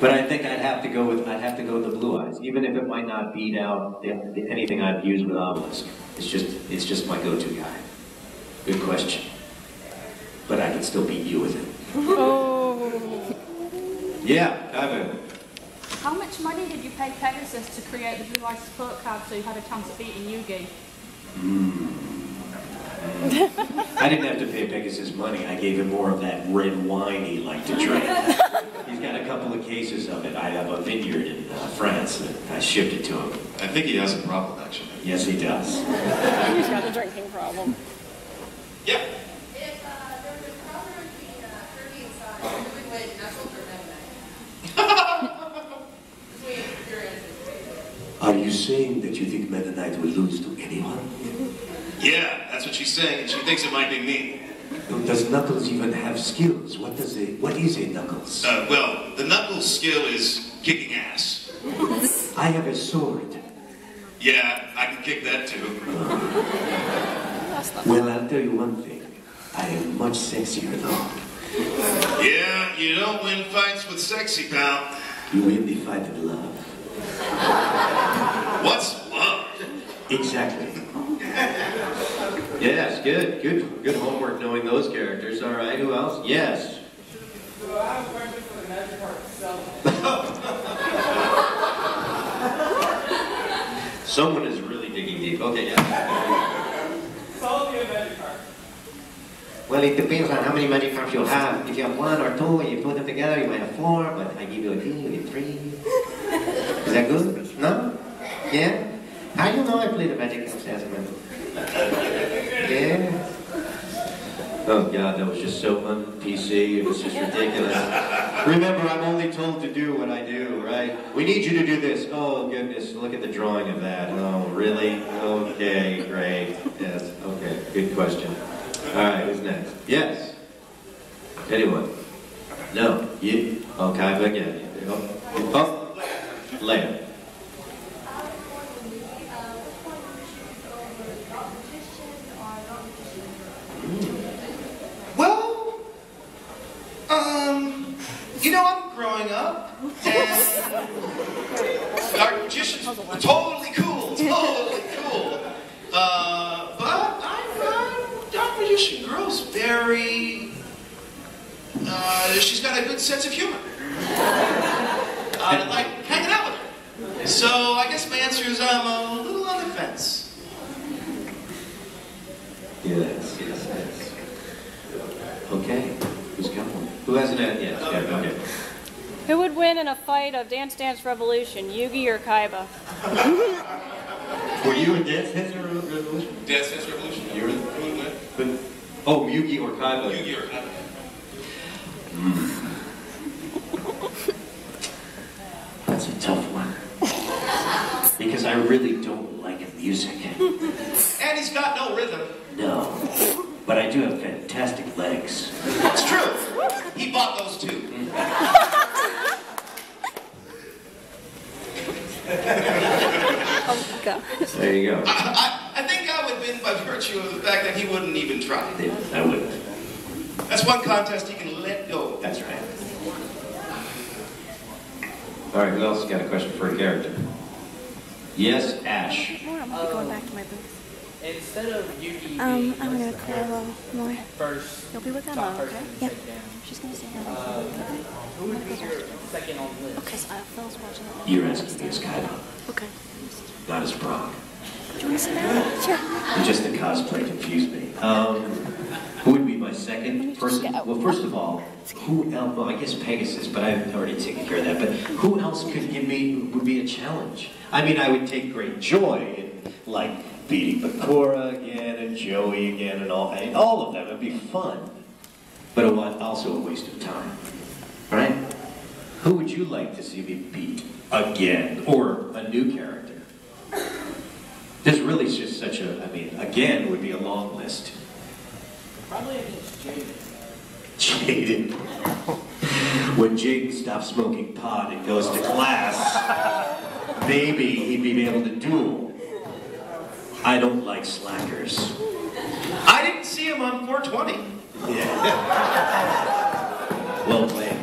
But I think I'd have to go with the Blue Eyes, even if it might not beat out anything I've used with Obelisk. It's just my go-to guy. Good question. But I can still beat you with it. Oh. Yeah, Kaiba. How much money did you pay Pegasus to create the Blue Eyes support card so you had a chance of beating Yugi? I didn't have to pay Pegasus money. I gave him more of that red wine he liked to drink. He's got a couple of cases of it. I have a vineyard in France, and I shipped it to him. I think he has a problem, actually. Yes, he does. He's got a drinking problem. Yeah. If there was a crossover between Kirby and Sonic, who would win, Knuckles or Meta Knight? Between your answers. Are you saying that you think Meta Knight will lose to anyone? Yeah, that's what she's saying, and she thinks it might be me. Does Knuckles even have skills? What is a Knuckles? Well, the Knuckles skill is kicking ass. I have a sword. Yeah, I can kick that too. Well, I'll tell you one thing. I am much sexier though. Yeah, you don't win fights with sexy, pal. You win the fight of love. What's love? Exactly. Yes, good homework knowing those characters. All right, who else? Yes. So I have a question for the magic card itself. Someone is really digging deep. Okay, yeah. Solve your magic card. Well, it depends on how many magic cards you'll have. If you have one or two and you put them together, you might have four, but I give you a two, you get three. Is that good? No? Yeah? How do you know I played the magic cards, Asman? Yeah? Oh God, that was just so un-PC, it was just ridiculous. Remember, I'm only told to do what I do, right? We need you to do this. Oh goodness, look at the drawing of that. Oh, really? Okay, great. Yes, okay, good question. Alright, who's next? Yes? Anyone? No? You? Oh, Kaiba again. Oh, Leia. Well, you know, I'm growing up, and Dark Magician's totally cool, but I find Dark Magician girl's very, she's got a good sense of humor. I like hanging out with her. So I guess my answer is I'm a little on the fence. Yes. Okay, who's coming? Who hasn't had yet? Yeah, okay. Who would win in a fight of Dance Dance Revolution, Yugi or Kaiba? Were you in Dance Dance Revolution? Dance Dance Revolution? You were in it? But, oh, Yugi or Kaiba? Yugi or Kaiba. That's a tough one. Because I really don't like music. And he's got no rhythm. No. But I do have fantastic legs. It's true. He bought those too. Oh God. There you go. I think I would win by virtue of the fact that he wouldn't even try. I wouldn't. That's one contest he can let go. That's right. All right, who else got a question for a character? Yes, Ash. I'm going back to my booth. Instead of Yugi I'm gonna clear a little more. first, You'll be with Emma, top okay? person to Yep. take down, She's gonna say hello. who would be your second on the list? Okay, so Phil's watching it. You're asking me as Kaiba, Okay. not as Brock. Do you want to say that? Sure. Just the cosplay confused me. Who would be my second person? Well, first of all, who else? Well, I guess Pegasus, but I've already taken care of that. But who else would be a challenge? I mean, I would take great joy in, like, beating Bakura again and Joey again and all of them. It'd be fun. But it was also a waste of time. Right? Who would you like to see me beat again? Or a new character? This really is just such a, I mean, again would be a long list. Probably against Jaden. Jaden. When Jaden stops smoking pot and goes to class, maybe he'd be able to duel. I don't like slackers. I didn't see him on 420. Yeah. Well played.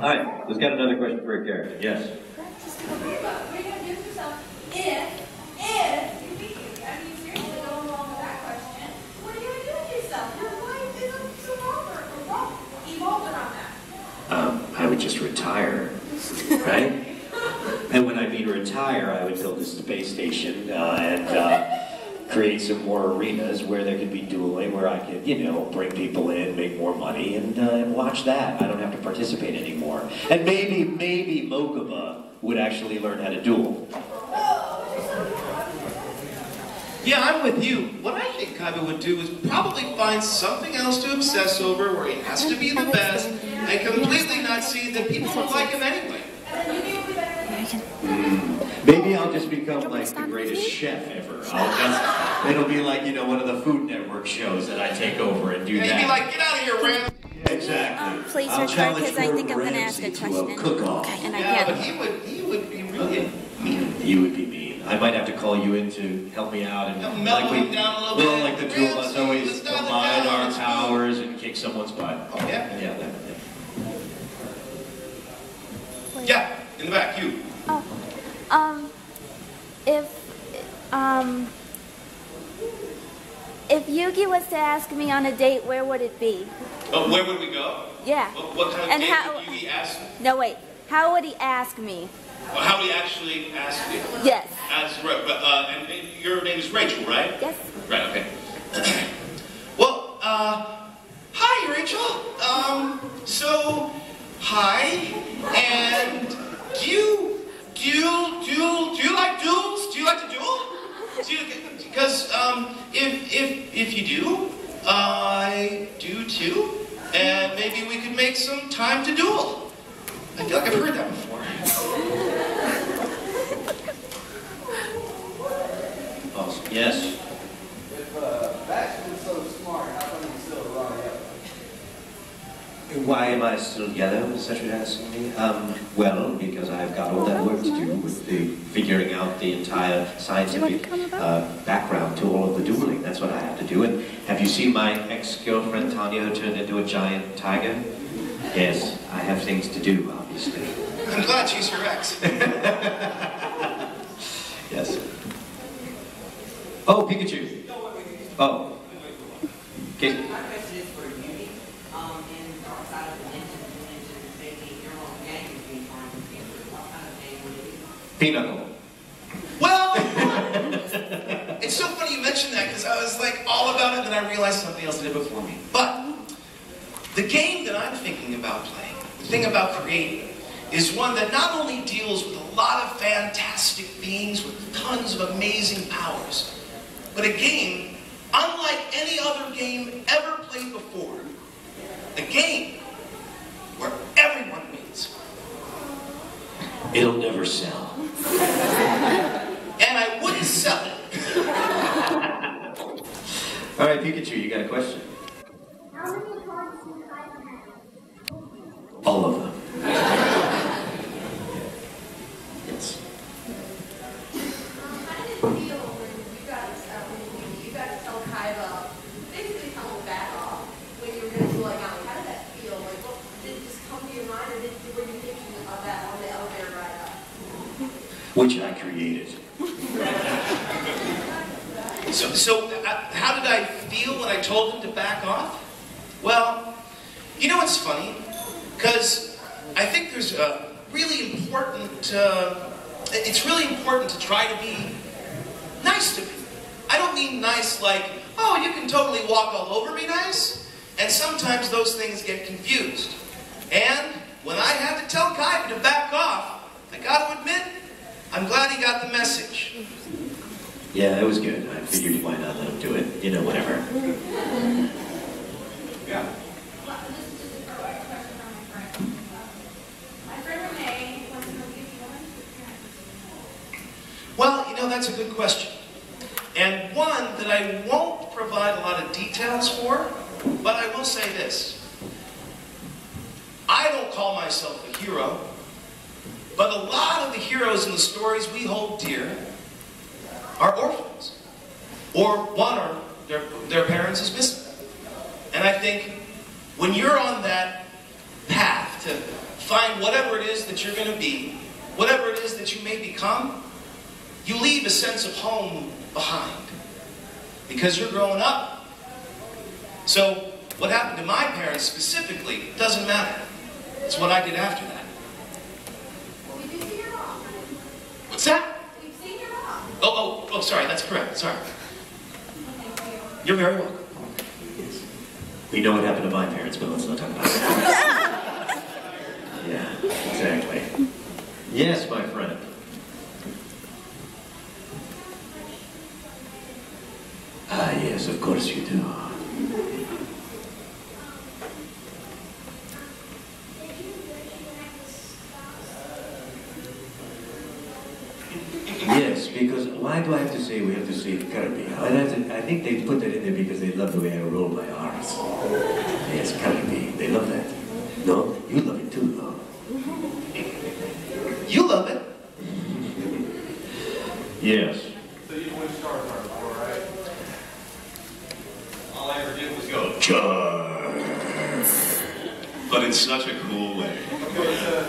All right, let's get another question for a character. Yes. What are you going to do with yourself if you beat Yugi? I mean, seriously, going along with that question, what are you going to do with yourself? Your life is so evolved around that. I would just retire, right? And when I mean retire, I would build a space station and create some more arenas where there could be dueling, where I could, bring people in, make more money, and watch that. I don't have to participate anymore. And maybe Mokuba would actually learn how to duel. Yeah, I'm with you. What I think Kaiba would do is probably find something else to obsess over where he has to be the best and completely not see that people will like him anyway. Maybe I'll just become like the greatest chef ever. It'll be like, one of the Food Network shows that I take over and do that. You'd be like, get out of here, Ram. Exactly. Please I'll record, challenge because I think I'm going to ask a Ramsay to question. cook-off. And I Yeah, but can't. he would be really mean. You would be mean. I might have to call you in to help me out, and Mellow him down a little bit. like the two of us always Let's dial it combine down. our powers and kick someone's butt. Oh, yeah? Yeah. Yeah, in the back, you. If Yugi was to ask me on a date, where would it be? Where would we go? Yeah. What kind of And date how- would Yugi ask? No, wait. How would he ask me? Or how would he actually ask you? Yes. And your name is Rachel, right? Yes. Right, okay. Well, hi, Rachel. Hi, and do you like duels? Do you like to duel? Because if you do, I do too, and maybe we could make some time to duel. I feel like I've heard that before. Awesome. Yes. If Baxter's so smart, how come he's still wrong yet? Why am I still yellow? Is that what you're asking me? Well, because I've got all that work to do with figuring out the entire scientific background to all of the dueling. That's what I have to do. And have you seen my ex-girlfriend Tanya who turned into a giant tiger? Yes, I have things to do, obviously. I'm glad she's your ex. Yes. Oh, Pikachu. Oh. Okay. My question is for Yugi. In Dark Side of the Ninja, you mentioned making your own game is being formed in the future. What kind of game would it be? Pinochle. Well, it's so funny you mentioned that because I was like all about it, and then I realized somebody else did it before me. But the game that I'm thinking about playing, the thing about creating, is one that not only deals with a lot of fantastic beings with tons of amazing powers, but a game unlike any other game ever played before. A game where everyone wins. It'll never sell. And I wouldn't sell it. All right, Pikachu, you got a question? How many cards do Kaiba have? All of them. Yes. How did it feel when you got to tell Kaiba, basically tell him back off when you were going to duel out? How did that feel? Like, did it just come to your mind, or were you thinking of that on the elevator ride up? Which I created. So how did I feel when I told him to back off? Well, you know what's funny? Because I think there's a really important, it's really important to try to be nice to people. I don't mean nice like, oh, you can totally walk all over me nice. And sometimes those things get confused. And when I had to tell Kaiba to back off, I got to admit, I'm glad he got the message. Yeah, it was good. I figured why not let him do it. Whatever. Yeah. Well, this is just a question from my friend. My friend Renee wants to know if you want to Well, that's a good question. And one that I won't provide a lot of details for, but I will say this. I don't call myself a hero, but a lot of the heroes in the stories we hold dear are orphans. Or one or their parents is missing. And I think when you're on that path to find whatever it is that you're going to be, whatever it is that you may become, you leave a sense of home behind because you're growing up. So what happened to my parents specifically doesn't matter. It's what I did after that. Well, we do see your mom. What's that? We've seen your mom. Oh, sorry, that's correct. Sorry. Thank you. You're very welcome. We know what happened to my parents, but let's not talk about it. Yeah, exactly. Yes, my friend. Ah, yes, of course you do. Yes, because why do I have to say we have to say Kirby? I think they put that in there because they love the way I roll my R's. Yes, Kirby. They love that. No? You love it too, though. You love it. So Yes. you went Star Wars before, right? All I ever did was go, Charge. but in such a cool way. Okay,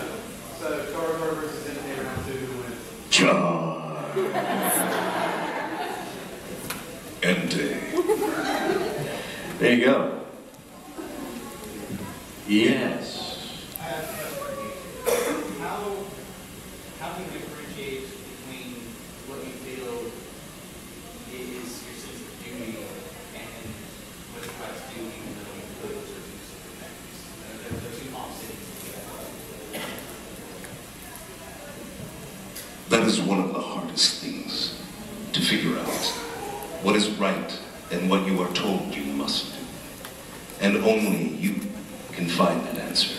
so Star Wars versus Imitator round 2 wins. Charge. Ente. There you go. Yes. How can you differentiate between what you feel is your sense of duty and what you try to do even though you could those are two separate things? They're two opposite things. That is one of the hardest things to figure out. What is right and what you are told you must do. And only you can find that answer.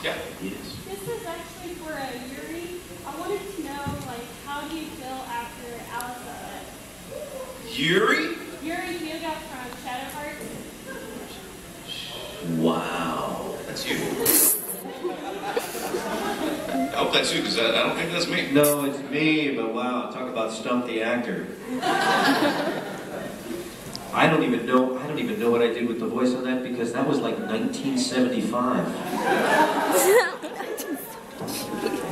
Yeah. Yes. This is actually for Yuri. I wanted to know, like, how do you feel after Alice Yuri? Yuri Hyuga from Shadow Hearts? Wow. That's you. I hope that's you, because I don't think that's me. No, it's me, but wow, talk about stump the actor. I don't even know what I did with the voice on that because that was like 1975.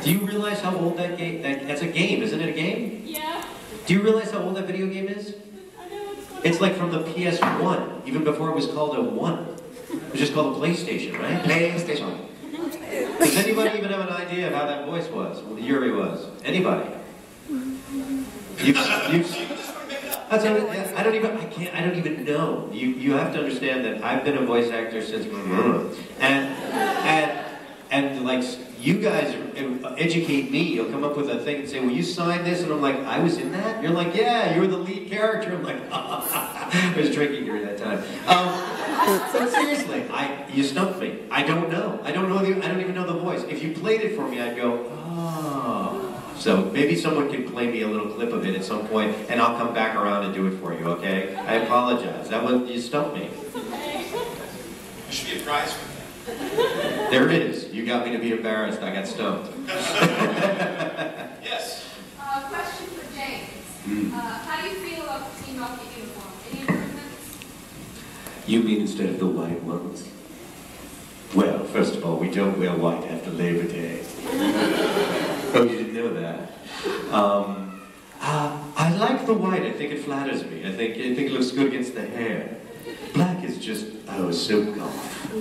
Do you realize how old that game, that's a game, isn't it a game? Yeah. Do you realize how old that video game is? I know it's one. It's like from the PS1, even before it was called a 1. It was just called a PlayStation, right? PlayStation. Does anybody even have an idea of how that voice was? What Yuri was? Anybody? I don't even know. You have to understand that I've been a voice actor since, and like you guys educate me. You'll come up with a thing and say, "Will you sign this?" And I'm like, "I was in that." You're like, "Yeah, you were the lead character." I'm like, I was drinking during that time. But seriously, you stumped me. I don't know. I don't even know the voice. If you played it for me, I'd go, "Oh." So maybe someone can play me a little clip of it at some point, and I'll come back around and do it for you. Okay? I apologize. You stumped me. There should be a prize for that. There it is. You got me to be embarrassed. I got stumped. Yes. Question for James. How do you feel about the Team Rocket uniform? Any improvements? You mean instead of the white ones? Well, first of all, we don't wear white after Labor Day. Oh, you didn't know that? I like the white. I think it flatters me. I think it looks good against the hair. Black is just, so golf.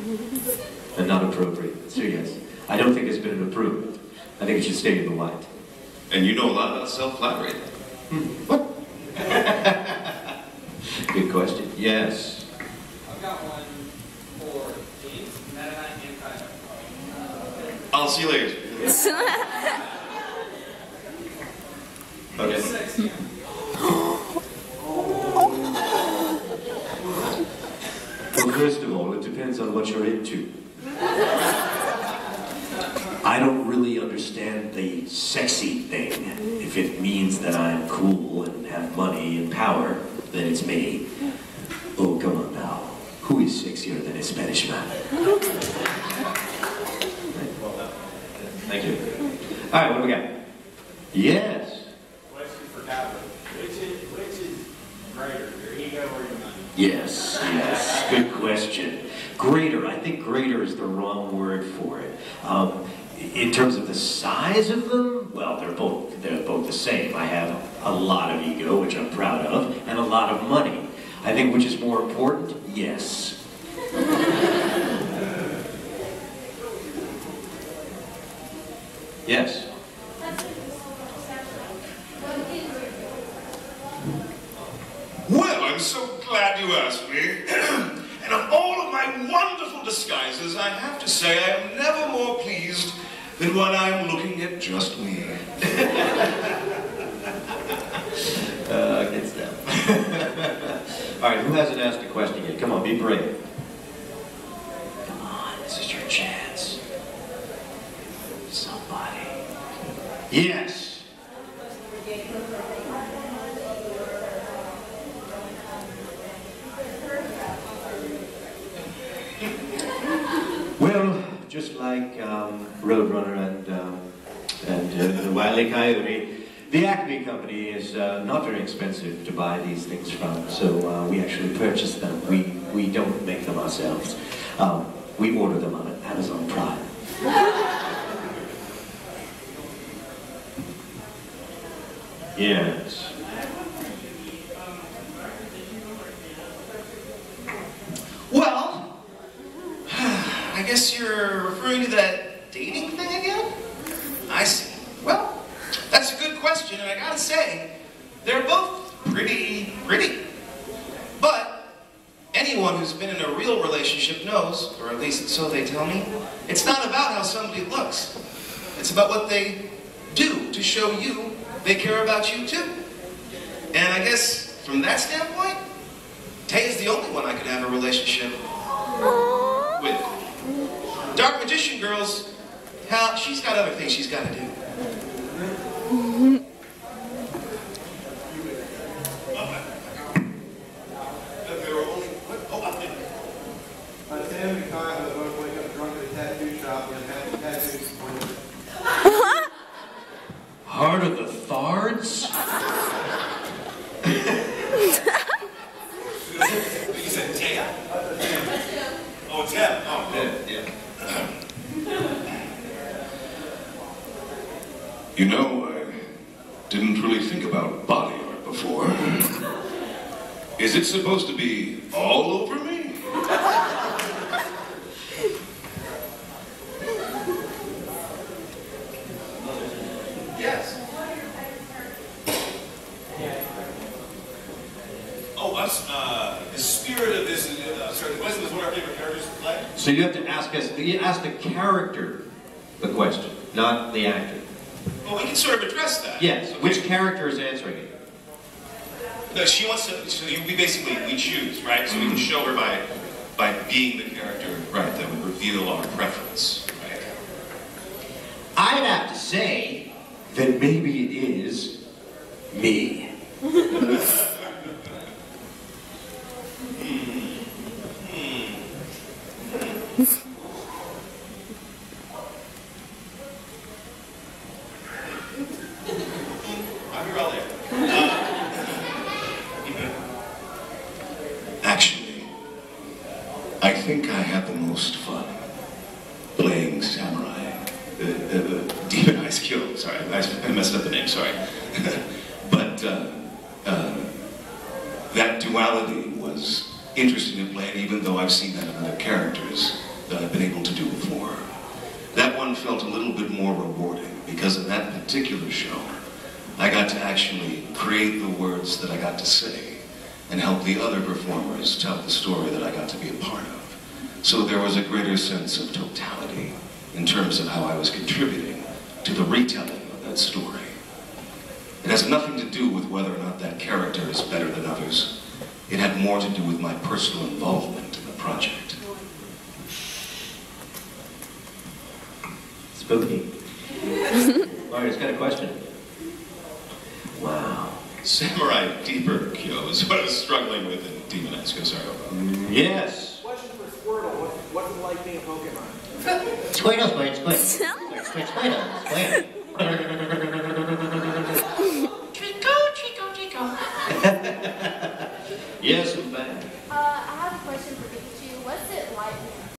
And not appropriate. So yes, I don't think there's been an improvement. I think it should stay in the white. And you know a lot about self-flattery. What? Good question. Yes. I've got one for James, Meta and Kaiba. I'll see you later. Okay. Well, first of all, it depends on what you're into. I don't really understand the sexy thing. If it means that I'm cool and have money and power, then it's me. Oh, come on now. Who is sexier than a Spanish man? Thank you. All right, what do we got? Yes. Question for Kaiba. Which is greater, your ego or your money? Yes. Good question. greater. I think greater is the wrong word for it. In terms of the size of them, well, they're both the same. I have a lot of ego, which I'm proud of, and a lot of money. I think which is more important? Yes. Yes. Well, I'm so glad you asked me. And of all of my wonderful disguises, I have to say I am never more pleased than when I'm looking at just me. Good stuff. All right, who hasn't asked a question yet? Come on, be brave. Come on, this is your chance. Somebody. Yes. Well, just like Roadrunner and the Wile E. Coyote, the Acme Company is not very expensive to buy these things from, so we actually purchase them. We don't make them ourselves. We order them on Amazon Prime. Yes. Well, I guess you're referring to that dating thing again? I see. Well, that's a good question, and I gotta say, they're both pretty. But anyone who's been in a real relationship knows, or at least so they tell me, it's not about how somebody looks. It's about what they do to show you they care about you too. And I guess from that standpoint, Tay is the only one I could have a relationship with. Dark Magician Girls, hell, she's got other things she's got to do. Atem and Kaiba both wake up drunk at a tattoo shop and have tattoos. Heart of the Thards? You said Tam? Oh, Tam. Oh, yeah. You know, I didn't really think about body art before. Is it supposed to be all over me? Yes. Oh, the spirit of this, sorry, the question is what our favorite characters play? So you have to ask the character the question, not the actor. Well, we can sort of address that. Yes. Okay. Which character is answering it? No, she wants to, so we choose, right? So we can show her by being the character, right, that would reveal our preference, right? I'd have to say that maybe it is me. You're all there. Actually, I think I have the most fun playing samurai. Demonized Kill, sorry, I messed up the name, sorry. But that duality was interesting to play, even though I've seen that in other characters that I've been able to do before. That one felt a little bit more rewarding because in that particular show, I got to actually create the words that I got to say and help the other performers tell the story that I got to be a part of. So there was a greater sense of totality in terms of how I was contributing to the retelling of that story. It has nothing to do with whether or not that character is better than others. It had more to do with my personal involvement in the project. Spooky. Mario's got a question. Wow. Samurai Deeper Kyo is what I was struggling with in Demonized Kill. Sorry about that. Yes. Question for Squirtle. What's it like being a Pokemon? Squirtle.